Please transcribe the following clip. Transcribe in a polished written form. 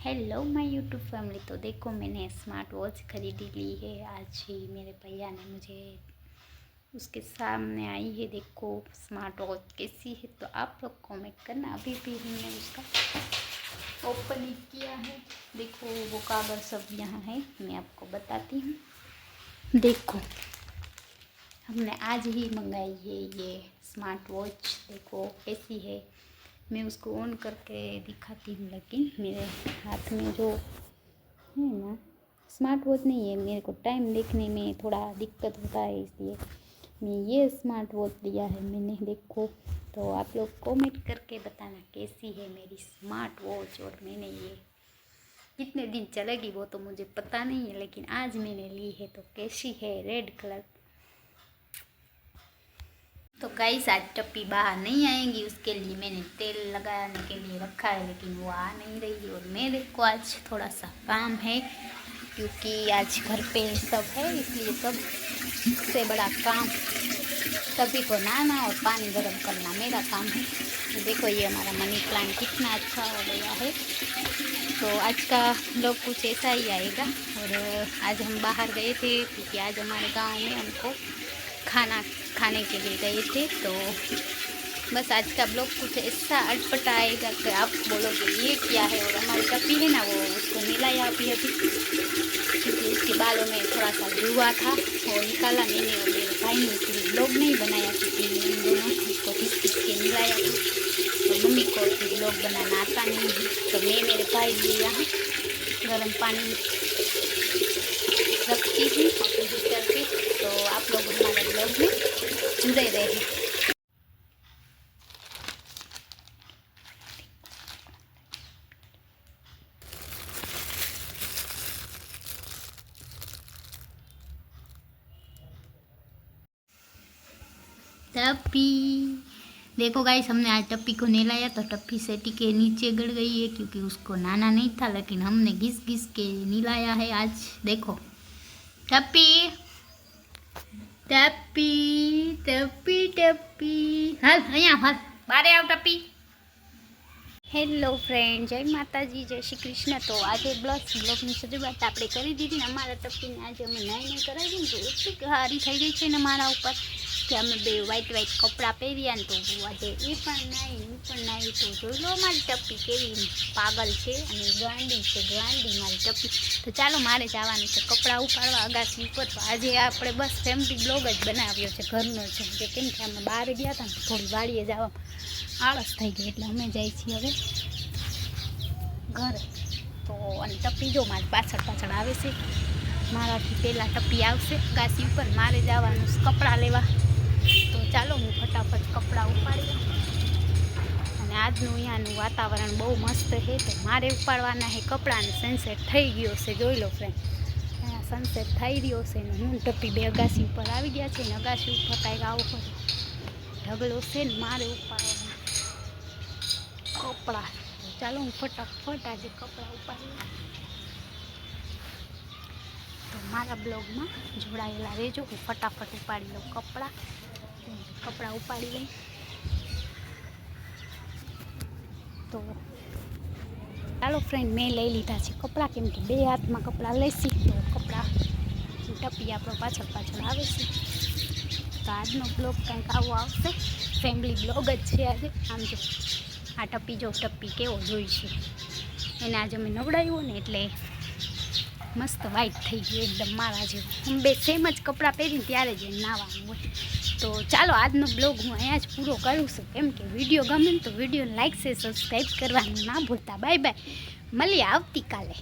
Hello my YouTube family. तो देखो मैंने स्मार्ट वॉच खरीदी ली है। आज ही मेरे भैया ने मुझे उसके सामने आई है। देखो स्मार्ट वॉच कैसी है, तो आप लोग कमेंट करना। अभी भी हमने उसका ओपन ही किया है। देखो वो कागज़ सब यहाँ है, मैं आपको बताती हूँ। देखो हमने आज ही मंगाई है ये स्मार्ट वॉच। देखो कैसी है, मैं उसको ऑन करके दिखाती हूँ। लेकिन मेरे हाथ में जो है ना स्मार्ट वॉच नहीं है, मेरे को टाइम देखने में थोड़ा दिक्कत होता है, इसलिए मैं ये स्मार्ट वॉच लिया है मैंने। देखो तो आप लोग कमेंट करके बताना कैसी है मेरी स्मार्ट वॉच। और मैंने ये कितने दिन चलेगी वो तो मुझे पता नहीं है, लेकिन आज मैंने ली है तो कैसी है, रेड कलर। तो गाइस आज टप्पी बाहर नहीं आएंगी, उसके लिए मैंने तेल लगाने के लिए रखा है, लेकिन वो आ नहीं रही। और मेरे को आज थोड़ा सा काम है, क्योंकि आज घर पे सब है, इसलिए सबसे बड़ा काम सभी को नहाना और पानी गर्म करना मेरा काम है। तो देखो ये हमारा मनी प्लांट कितना अच्छा हो गया है। तो आज का लोग कुछ ऐसा ही आएगा। और आज हम बाहर गए थे, क्योंकि आज हमारे गाँव में हमको खाना खाने के लिए गए थे। तो बस आज का ब्लॉग कुछ ऐसा अटपटा आएगा कि आप बोलोगे ये क्या है। और हमारी टप्पी है ना, वो उसको मिलाया अभी क्योंकि उसके बालों में थोड़ा सा जुआ था, वो निकाला मैंने और मेरे भाई ने, इसलिए ब्लॉग नहीं बनाया, क्योंकि इन दोनों उसको घिस के मिलाया था। और मम्मी को ब्लॉग बनाना आता नहीं है, तो मैं मेरे भाई लिए यहाँ गर्म पानी रखती हूँ अपने हीटर पे। तो आप लोग हमारे ब्लॉग में जुड़े रहे। टप्पी देखो गाइस, हमने आज टप्पी को नहलाया तो टप्पी सेटी के नीचे गड़ गई है, क्योंकि उसको नहाना नहीं था, लेकिन हमने घिस घिस के नहलाया है आज। देखो टप्पी टप्पी टप्पी टप्पी हाल अहियाँ हाल बारे आव टप्पी। હેલો ફ્રેન્ડ, જય માતાજી, જય શ્રી કૃષ્ણ। તો આજે બ્લોગની શરૂઆત આપણે કરી દીધી ને અમારા ટપ્પીને આજે અમે નાઈને કરાવી ને, તો એટલી હારી થઈ ગઈ છે ને મારા ઉપર કે અમે બે વ્હાઈટ કપડાં પહેર્યા ને, તો આજે એ પણ નાઈ હું પણ નાઈ। તો જોઈ લો મારી ટપ્પી કેવી પાગલ છે અને ગાંડી છે, ગાંડી મારી ટપ્પી। તો ચાલો મારે જવાનું છે કપડાં ઉપાડવા અગાસી ઉપર। તો આજે આપણે બસ ફેમિલી બ્લોગ જ બનાવ્યો છે ઘરનો છે, કે કેમ કે અમે બહાર ગયા હતા ને થોડી વાડીએ જવા આળસ થઈ ગઈ, એટલે અમે જઈએ છીએ હવે ઘરે। તો અને ટપ્પી જો મારી પાછળ પાછળ આવે છે, મારાથી પહેલાં ટપ્પી આવશે ગાસી ઉપર, મારે જવાનું કપડાં લેવા। તો ચાલો હું ફટાફટ કપડાં ઉપાડી લઉં। અને આજનું અહીંયાનું વાતાવરણ બહુ મસ્ત છે, તો મારે ઉપાડવાના છે કપડાં। અને સનસેટ થઈ ગયો છે, જોઈ લો ફ્રેન્ડ, અહીંયા સનસેટ થઈ રહ્યો છે ને હું ટપ્પી બે અગાસી ઉપર આવી ગયા છે ને અગાસી ઉપર કાંઈક આવો ઢગલો છે ને મારે ઉપાડવાનું કપડાં। ચાલો હું ફટાફટ આજે કપડાં ઉપાડી લઉં। તો મારા બ્લોગમાં જોડાયેલા રહેજો, હું ફટાફટ ઉપાડી લઉં કપડાં ઉપાડી લઈ। તો ચાલો ફ્રેન્ડ, મેં લઈ લીધા છે કપડાં, કેમ કે બે હાથમાં કપડાં લઈશી તો કપડાં ટપ્પી આપણો પાછળ પાછળ આવે છે। તો આજનો બ્લોગ કંઈક આવો આવશે, ફેમિલી બ્લોગ જ છે આજે। આમ જો આ ટપ્પી જો ટપ્પી કેવો જોઈ છે, એને આજે અમે નવડાવ્યો ને એટલે મસ્ત વ્હાઈટ થઈ ગયું એકદમ મારા જેવું। હું બે સેમ જ કપડાં પહેરીને ત્યારે જ નાહવાનું હોય। તો ચાલો આજનો બ્લોગ હું અહીંયા જ પૂરો કરું છું, કેમ કે વિડીયો ગમે ને તો વિડીયો લાઈક છે, સબસ્ક્રાઈબ કરવાનું ના ભૂલતા। બાય બાય, મળીએ આવતીકાલે।